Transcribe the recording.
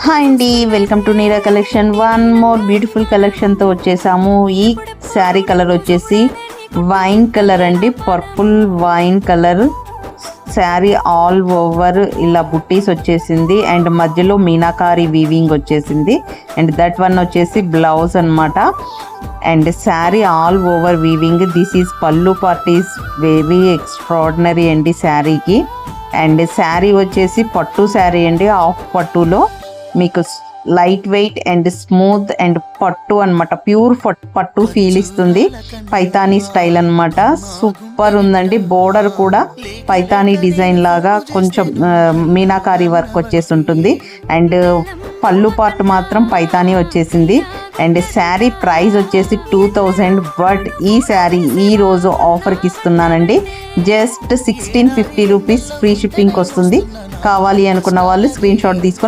Hi అండి, welcome to neera collection. One more beautiful కలెక్షన్తో వచ్చేసాము. ఈ శారీ కలర్ వచ్చేసి వైన్ కలర్ అండి, purple wine colour sari. All over ఇలా బుట్టీస్ వచ్చేసింది అండ్ మధ్యలో మీనాకారి వీవింగ్ వచ్చేసింది అండ్ దట్ వన్ వచ్చేసి బ్లౌజ్ అనమాట. And sari all over weaving. This is పల్లు పార్టీస్ వెరీ ఎక్స్ట్రాడినరీ అండి శారీకి. అండ్ శారీ వచ్చేసి పట్టు శారీ అండి, ఆఫ్ పట్టులో మీకు light weight and smooth and పట్టు అనమాట, ప్యూర్ పట్టు ఫీల్ ఇస్తుంది. పైతానీ స్టైల్ అనమాట, సూపర్ ఉందండి. బోర్డర్ కూడా పైతానీ డిజైన్ లాగా కొంచెం మీనాకారి వర్క్ వచ్చేసి ఉంటుంది అండ్ పళ్ళు పార్ట్ మాత్రం పైతానీ వచ్చేసింది. అండ్ శారీ ప్రైస్ వచ్చేసి 2000. బట్ ఈ శారీ ఈరోజు ఆఫర్కి ఇస్తున్నానండి, జస్ట్ 1650 రూపీస్ ఫ్రీ షిప్పింగ్కి వస్తుంది. కావాలి అనుకున్న వాళ్ళు స్క్రీన్ షాట్ తీసుకొని